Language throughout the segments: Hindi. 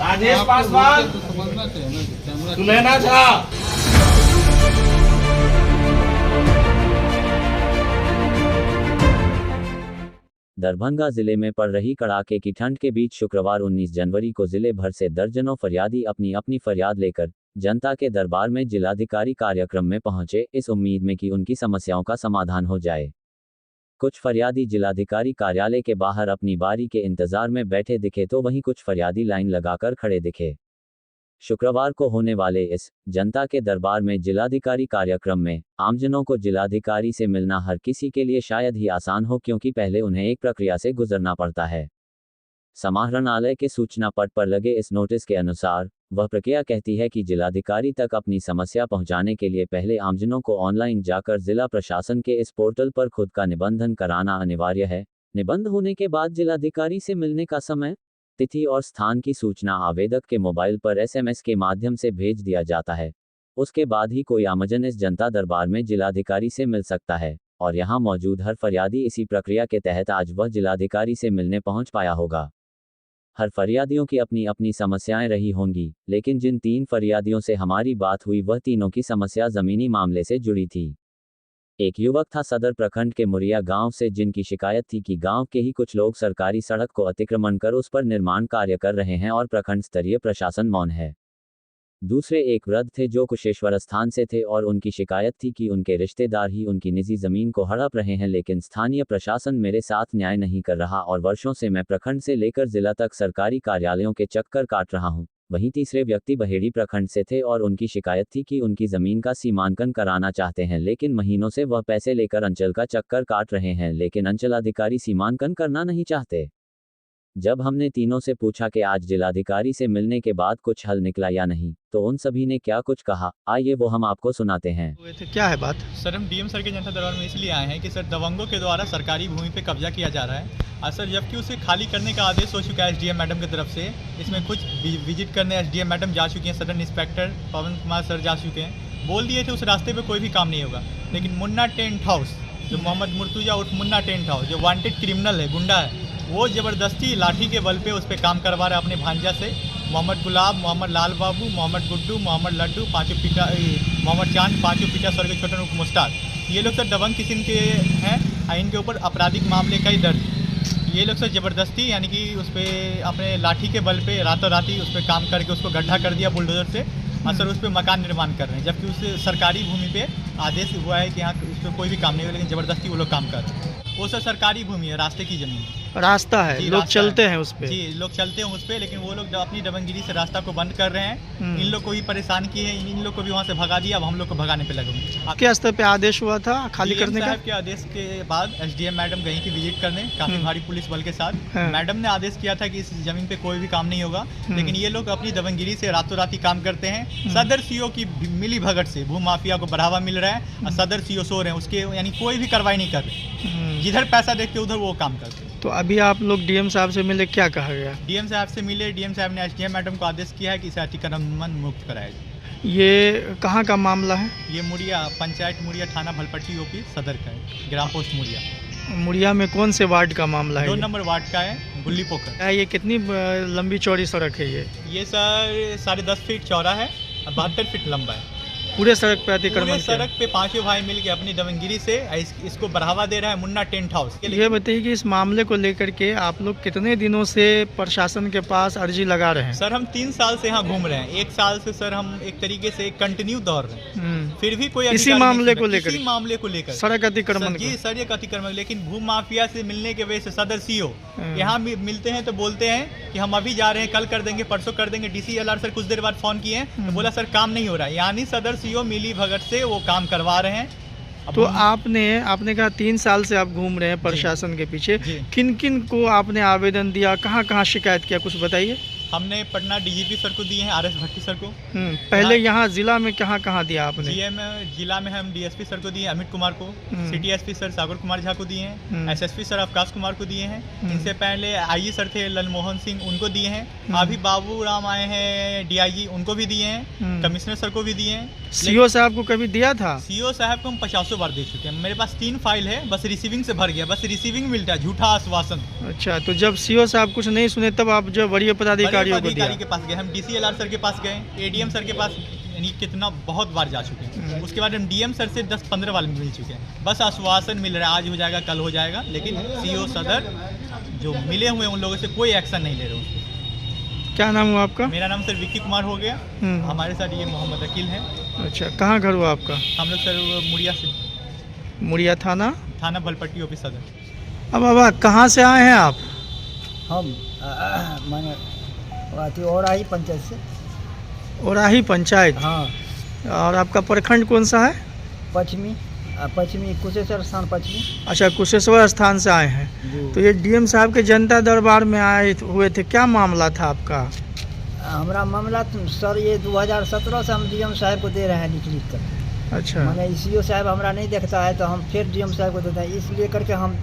राजेश पासवान सुनैना झा। दरभंगा जिले में पड़ रही कड़ाके की ठंड के बीच शुक्रवार 19 जनवरी को जिले भर से दर्जनों फरियादी अपनी अपनी फरियाद लेकर जनता के दरबार में जिलाधिकारी कार्यक्रम में पहुंचे, इस उम्मीद में कि उनकी समस्याओं का समाधान हो जाए। कुछ फरियादी जिलाधिकारी कार्यालय के बाहर अपनी बारी के इंतजार में बैठे दिखे तो वहीं कुछ फरियादी लाइन लगाकर खड़े दिखे। शुक्रवार को होने वाले इस जनता के दरबार में जिलाधिकारी कार्यक्रम में आमजनों को जिलाधिकारी से मिलना हर किसी के लिए शायद ही आसान हो, क्योंकि पहले उन्हें एक प्रक्रिया से गुजरना पड़ता है। समाहरणालय के सूचना पट पर लगे इस नोटिस के अनुसार वह प्रक्रिया कहती है कि जिलाधिकारी तक अपनी समस्या पहुंचाने के लिए पहले आमजनों को ऑनलाइन जाकर जिला प्रशासन के इस पोर्टल पर खुद का निबंधन कराना अनिवार्य है। निबंध होने के बाद जिलाधिकारी से मिलने का समय, तिथि और स्थान की सूचना आवेदक के मोबाइल पर SMS के माध्यम से भेज दिया जाता है। उसके बाद ही कोई आमजन इस जनता दरबार में जिलाधिकारी से मिल सकता है और यहाँ मौजूद हर फरियादी इसी प्रक्रिया के तहत आज वह जिलाधिकारी से मिलने पहुंच पाया होगा। हर फरियादियों की अपनी अपनी समस्याएं रही होंगी, लेकिन जिन 3 फरियादियों से हमारी बात हुई वह तीनों की समस्या जमीनी मामले से जुड़ी थी। एक युवक था सदर प्रखंड के मुरिया गांव से, जिनकी शिकायत थी कि गांव के ही कुछ लोग सरकारी सड़क को अतिक्रमण कर उस पर निर्माण कार्य कर रहे हैं और प्रखंड स्तरीय प्रशासन मौन है। दूसरे एक वृद्ध थे जो कुशेश्वर स्थान से थे और उनकी शिकायत थी कि उनके रिश्तेदार ही उनकी निजी जमीन को हड़प रहे हैं, लेकिन स्थानीय प्रशासन मेरे साथ न्याय नहीं कर रहा और वर्षों से मैं प्रखंड से लेकर जिला तक सरकारी कार्यालयों के चक्कर काट रहा हूं। वहीं तीसरे व्यक्ति बहेड़ी प्रखंड से थे और उनकी शिकायत थी कि उनकी जमीन का सीमांकन कराना चाहते हैं, लेकिन महीनों से वह पैसे लेकर अंचल का चक्कर काट रहे हैं, लेकिन अंचलाधिकारी सीमांकन करना नहीं चाहते। जब हमने तीनों से पूछा कि आज जिलाधिकारी से मिलने के बाद कुछ हल निकला या नहीं, तो उन सभी ने क्या कुछ कहा, आइए वो हम आपको सुनाते हैं। क्या है बात? सर, हम डीएम सर के जनता दरबार में इसलिए आए हैं कि सर दबंगों के द्वारा सरकारी भूमि पे कब्जा किया जा रहा है और सर जबकि उसे खाली करने का आदेश हो चुका है SDM मैडम की तरफ से। इसमें कुछ विजिट करने SDM मैडम जा चुकी हैं, सदर इंस्पेक्टर पवन कुमार सर जा चुके हैं। बोल दिए थे उस रास्ते पे कोई भी काम नहीं होगा, लेकिन मुन्ना टेंट हाउस, जो मोहम्मद मुर्तुजा उर्फ मुन्ना टेंट हाउस, जो वांटेड क्रिमिनल है, गुंडा है, वो ज़बरदस्ती लाठी के बल पे उस पर काम करवा रहा है अपने भांजा से। मोहम्मद गुलाब, मोहम्मद लाल बाबू, मोहम्मद गुड्डू, मोहम्मद लड्डू, मोहम्मद चांद, पाँचों पिटा स्वर्ग छोटन उर्फ मुस्ताक, ये लोग सर दबंग किस्म के हैं और इनके ऊपर आपराधिक मामले कई दर्ज। ये लोग सर ज़बरदस्ती यानी कि उस पर अपने लाठी के बल पे रातों राती उस पर काम करके उसको गड्ढा कर दिया बुलडोजर से और सर उस पर मकान निर्माण कर रहे हैं, जबकि उस सरकारी भूमि पे आदेश हुआ है कि यहाँ उस पर कोई भी काम नहीं हो, लेकिन ज़बरदस्ती वो लोग काम कर रहे हैं। वो सर सरकारी भूमि है, रास्ते की ज़मीन, रास्ता है, लोग चलते हैं उस पे। जी, लोग चलते हैं उस पे, लेकिन वो लोग अपनी दबंगिरी से रास्ता को बंद कर रहे हैं। इन लोग को भी परेशान किए हैं, इन लोग को भी वहाँ से भगा दिया, अब हम लोग को भगाने पे लगे। क्या स्तर पे आदेश हुआ था खाली करने का? के आदेश के बाद SDM मैडम गई थी विजिट करने काफी भारी पुलिस बल के साथ। मैडम ने आदेश किया था कि इस जमीन पे कोई भी काम नहीं होगा, लेकिन ये लोग अपनी दबंगिरी से रातों राती काम करते हैं। सदर CO की मिली भगत से भू माफिया को बढ़ावा मिल रहा है और सदर CO सो रहे हैं उसके, यानी कोई भी कार्रवाई नहीं कर रहे, जिधर पैसा देखते उधर वो काम करते हैं। तो अभी आप लोग DM साहब से मिले, क्या कहा गया? DM साहब से मिले, DM साहब ने SDM मैडम को आदेश किया है कि इसे अतिक्रमण मुक्त कराया जाए। ये कहाँ का मामला है? ये मुरिया पंचायत, मुरिया थाना भलपट्टी OP सदर का है, ग्राम पोस्ट मुरिया। मुरिया में कौन से वार्ड का मामला है? 2 नंबर वार्ड का है, गुल्ली पोखर। ये कितनी लंबी चौड़ी सड़क है? ये सर 10.5 फीट चौड़ा है और 72 फीट लंबा है। पूरे सड़क पे अतिक्रमण? पूरे सड़क पे पांचों भाई मिलके अपनी दबंगिरी से इसको बढ़ावा दे रहा है मुन्ना टेंट हाउस। ये बताइए कि इस मामले को लेकर के आप लोग कितने दिनों से प्रशासन के पास अर्जी लगा रहे हैं? सर हम 3 साल से यहाँ घूम रहे हैं, 1 साल से सर हम एक तरीके से कंटिन्यू दौड़ रहे हैं, फिर भी कोई इसी मामले को लेकर सड़क अतिक्रमण जी सड़क अतिक्रमण। लेकिन भू माफिया से मिलने के वजह से सदर CO यहाँ मिलते हैं तो बोलते हैं कि हम अभी जा रहे हैं, कल कर देंगे, परसों कर देंगे। DCLR सर कुछ देर बाद फोन किए हैं तो बोला सर काम नहीं हो रहा है, यानी सदर CO मिली भगत से वो काम करवा रहे हैं। तो आपने कहा 3 साल से आप घूम रहे हैं प्रशासन के पीछे, किन किन को आपने आवेदन दिया, कहाँ कहाँ शिकायत किया, कुछ बताइए। हमने पटना DGP सर को दिए हैं, RS भट्टी सर को। पहले यहाँ जिला में कहाँ कहाँ दिया आपने? जिला में हम DSP सर को दिए अमित कुमार को, City SP sir Sagar Kumar Jha को दिए हैं, SSP सर अवकाश कुमार को दिए हैं। इनसे पहले IE सर थे ललमोहन सिंह, उनको दिए हैं। अभी बाबू राम आए हैं DIG, उनको भी दिए हैं। कमिश्नर सर को भी दिए हैं। CO साहब को कभी दिया था? CO साहब को हम 50 बार दे चुके हैं। मेरे पास 3 फाइल है, बस रिसीविंग से भर गया, बस रिसीविंग मिलता है, झूठा आश्वासन। अच्छा, तो जब CO साहब कुछ नहीं सुने तब आप जो वरीय पदाधिकारी अधिकारियों को दिया? अधिकारी के पास गए, हम DCLR सर के पास गए, ADM सर के पास, यानी कितना बहुत बार जा चुके हैं। उसके बाद हम DM सर से 10-15 बार मिल चुके हैं। बस आश्वासन मिल रहा है, आज हो जाएगा, कल हो जाएगा, लेकिन CO सदर जो मिले हुए हैं उन लोगों से कोई एक्शन नहीं ले रहे उसको। क्या नाम हुआ आपका? मेरा नाम सर विक्की कुमार हो गया, हमारे साथ ये मोहम्मद अकील हैं। अच्छा, कहाँ घर हुआ आपका? हम लोग सर मुड़िया से, मुड़िया थाना बलपट्टी ऑफिस सदर। अब बाबा कहाँ से आए हैं आप? हम माने अथी औराही पंचायत से। औराही पंचायत? हाँ। और आपका प्रखंड कौन सा है? पश्चिमी कुशेश्वर स्थान पश्चिमी। अच्छा, कुशेश्वर स्थान से आए हैं। तो ये DM साहब के जनता दरबार में आए हुए थे, क्या मामला था आपका? हमारा मामला सर ये 2017 से हम DM साहब को दे रहे हैं लिख कर। अच्छा। मैंने CO साहब हमारा नहीं देखता है तो हम फिर DM साहब को देते हैं, इसलिए करके हम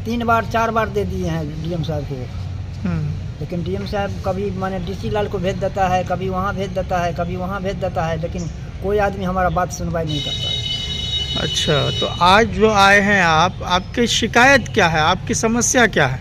3-4 बार दे दिए हैं DM साहब को। लेकिन DM साहब कभी माने DC लाल को भेज देता है, कभी वहाँ भेज देता है, कभी वहाँ भेज देता है, लेकिन कोई आदमी हमारा बात सुनवाई नहीं करता है। अच्छा, तो आज जो आए हैं आप, आपकी शिकायत क्या है, आपकी समस्या क्या है?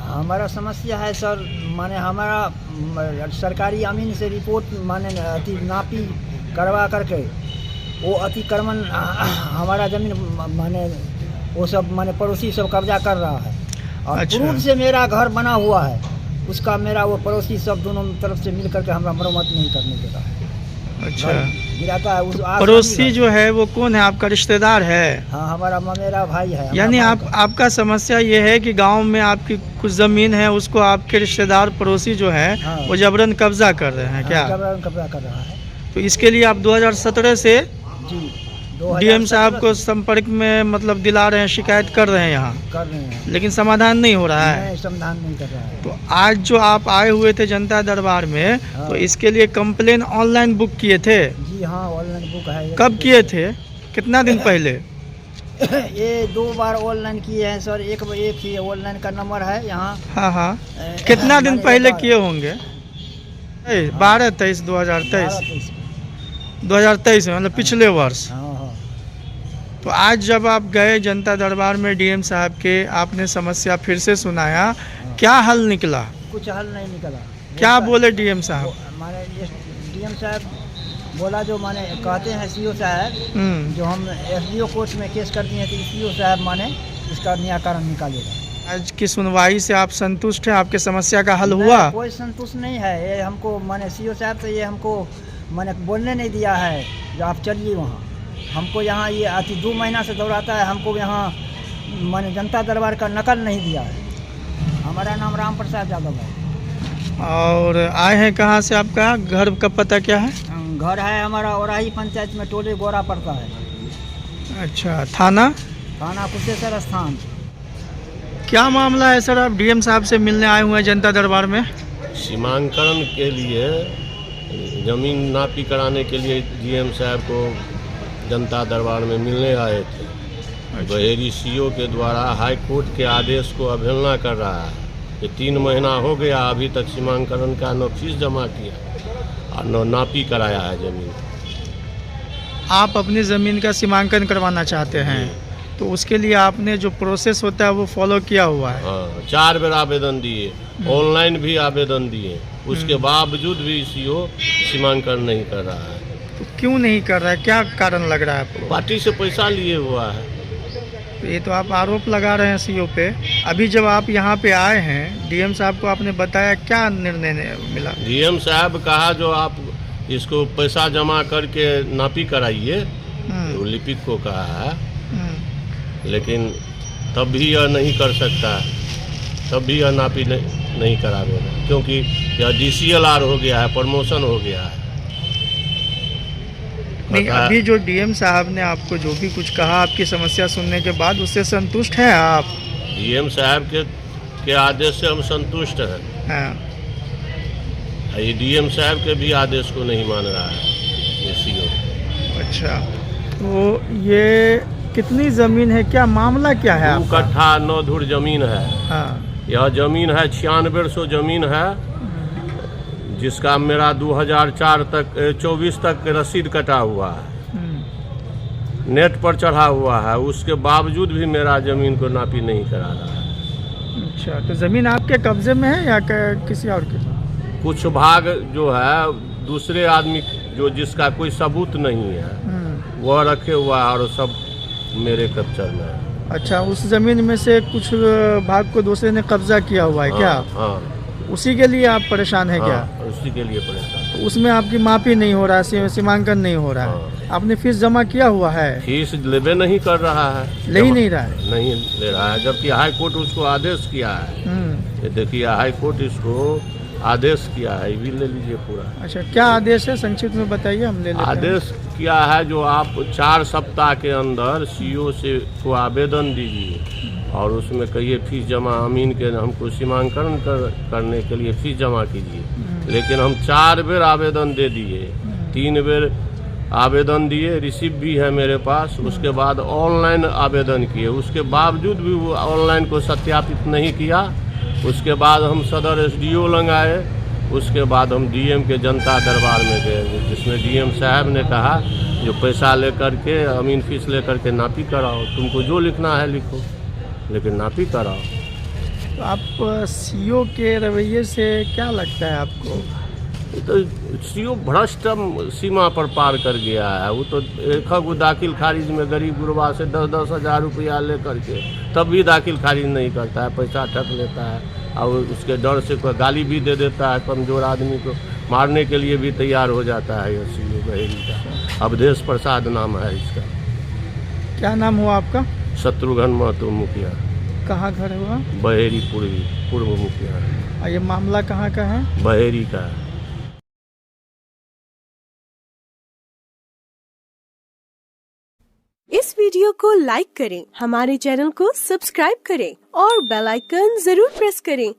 हमारा समस्या है सर, माने हमारा सरकारी अमीन से रिपोर्ट माने अति नापी करवा करके वो अतिक्रमण हमारा ज़मीन माने वो सब माने पड़ोसी सब कब्जा कर रहा है। और अच्छा। पूर्व से मेरा घर बना हुआ है, उसका मेरा वो पड़ोसी सब दोनों तरफ से मिल करके हमारा मरम्मत नहीं करने देता है। अच्छा, गिराता है उस पड़ोसी जो है वो कौन है? आपका रिश्तेदार है? हाँ, हमारा मेरा भाई है। यानी आपका समस्या ये है कि गांव में आपकी कुछ जमीन है, उसको आपके रिश्तेदार पड़ोसी जो है हाँ। वो जबरन कब्जा कर रहे हैं क्या? जबरन कब्जा कर रहा है। तो इसके लिए आप 2017 से जी DM साहब को संपर्क में मतलब दिला रहे हैं, शिकायत कर रहे हैं यहाँ, कर रहे हैं, लेकिन समाधान नहीं हो रहा है। नहीं, समाधान नहीं कर रहा है। तो आज जो आप आए हुए थे जनता दरबार में, हाँ। तो इसके लिए कंप्लेन ऑनलाइन बुक किए थे? जी हाँ, ऑनलाइन बुक है। कब किए थे, कितना दिन पहले? ये 2 बार ऑनलाइन किए हैं सर। एक ही ऑनलाइन का नंबर है यहाँ। हाँ हाँ, कितना दिन पहले किए होंगे? 12-23 2023 में, मतलब पिछले वर्ष। हाँ हाँ। तो आज जब आप गए जनता दरबार में DM साहब के, आपने समस्या फिर से सुनाया, क्या हल निकला? कुछ हल नहीं निकला। क्या बोले DM साहब? माने DM साहब बोला जो माने कहते हैं CO साहब जो हम SDO कोर्ट में केस कर दिए तो CO साहब माने इसका निराकरण निकालेगा। आज की सुनवाई से आप संतुष्ट हैं? आपके समस्या का हल हुआ? कोई संतुष्ट नहीं है। ये हमको माने CO साहब तो ये हमको माने बोलने नहीं दिया है जो आप चलिए वहाँ। हमको यहाँ ये अति 2 महीना से दौड़ाता है, हमको यहाँ माने जनता दरबार का नकल नहीं दिया है। हमारा नाम राम प्रसाद यादव है। और आए हैं कहाँ से? आपका घर का पता क्या है? घर है हमारा औराही पंचायत में, टोले गोरा पड़ता है। अच्छा, थाना कुशेश्वर स्थान। क्या मामला है सर? आप DM साहब से मिलने आए हुए हैं जनता दरबार में? सीमांकन के लिए, जमीन नापी कराने के लिए DM साहब को जनता दरबार में मिलने आए थे। बहेरी CO के द्वारा हाई कोर्ट के आदेश को अवहेलना कर रहा है। ये 3 महीना हो गया, अभी तक सीमांकन का न फीस जमा किया और न नापी कराया है जमीन। आप अपनी ज़मीन का सीमांकन करवाना चाहते हैं, तो उसके लिए आपने जो प्रोसेस होता है वो फॉलो किया हुआ है? हाँ, 4 बार आवेदन दिए, ऑनलाइन भी आवेदन दिए, उसके बावजूद भी CO सीमांकन नहीं कर रहा है। तो क्यों नहीं कर रहा है, क्या कारण लग रहा है आपको? पार्टी से पैसा लिए हुआ है। तो ये तो आप आरोप लगा रहे हैं CO पे। अभी जब आप यहाँ पे आए हैं, DM साहब को आपने बताया, क्या निर्णय मिला? DM साहब कहा जो आप इसको पैसा जमा करके नापी कराइए, तो लिपिक को कहा है, लेकिन तब भी यह नहीं कर सकता, तब भी यह नापी नहीं करावेगा, क्योंकि यह DCLR हो गया है, प्रमोशन हो गया है। नहीं, अभी जो DM साहब ने आपको जो भी कुछ कहा, आपकी समस्या सुनने के बाद, उससे संतुष्ट हैं आप? DM साहब के आदेश से हम संतुष्ट हैं। हाँ। ये DM साहब के भी आदेश को नहीं मान रहा है ये CO। अच्छा, तो ये कितनी ज़मीन है, क्या मामला क्या है? 2 कट्ठा 9 धुर जमीन है। हाँ। यह जमीन है 9600 जमीन है, जिसका मेरा 2024 तक रसीद कटा हुआ है, नेट पर चढ़ा हुआ है, उसके बावजूद भी मेरा ज़मीन को नापी नहीं करा रहा है। अच्छा, तो ज़मीन आपके कब्जे में है या किसी और के? कुछ भाग जो है दूसरे आदमी जो जिसका कोई सबूत नहीं है वह रखे हुआ है और सब मेरे कब्जा में है। अच्छा, उस जमीन में से कुछ भाग को दूसरे ने कब्जा किया हुआ है क्या? हाँ, उसी के लिए आप परेशान है क्या? हाँ, उसी के लिए परेशान। उसमें आपकी मापी नहीं हो रहा है, सीमांकन नहीं हो रहा है। हाँ। आपने फीस जमा किया हुआ है? फीस लेबे नहीं कर रहा है, ले ही नहीं रहा है। नहीं ले रहा है, जबकि हाई कोर्ट उसको आदेश किया है। ये देखिए हाई कोर्ट इसको आदेश किया है, ये भी ले लीजिए पूरा। अच्छा, क्या आदेश है, संक्षिप्त में बताइए, हम ले लेते हैं। आदेश किया है जो आप 4 सप्ताह के अंदर सीओ से को आवेदन दीजिए और उसमें कहिए फीस जमा, अमीन के हमको सीमांकन करने के लिए फीस जमा कीजिए। लेकिन हम 4 बेर आवेदन दे दिए, 3 बेर आवेदन दिए, रिसिप्ट भी है मेरे पास। उसके बाद ऑनलाइन आवेदन किए, उसके बावजूद भी वो ऑनलाइन को सत्यापित नहीं किया। उसके बाद हम सदर एसडीओ लगाए, उसके बाद हम डीएम के जनता दरबार में गए, जिसमें डीएम साहब ने कहा जो पैसा लेकर के अमीन फीस लेकर के नापी कराओ, तुमको जो लिखना है लिखो, लेकिन नापी कराओ। तो आप सीओ के रवैये से क्या लगता है आपको? तो सीओ भ्रष्ट सीमा पर पार कर गया है। वो तो एक गो दाखिल खारिज में गरीब गुरबा से 10-10 हज़ार रुपया ले करके तब भी दाखिल खारिज नहीं करता है, पैसा ठग लेता है और उसके डर से कोई गाली भी दे देता है, कमज़ोर आदमी को मारने के लिए भी तैयार हो जाता है। ये सीओ बहेरी का अवधेश प्रसाद नाम है इसका। क्या नाम हुआ आपका? शत्रुघ्न महतो मुखिया। कहाँ घर हुआ? बहेरी पूर्व मुखिया। और ये मामला कहाँ का है? बहेरी का है। इस वीडियो को लाइक करें, हमारे चैनल को सब्सक्राइब करें और बेल आइकन जरूर प्रेस करें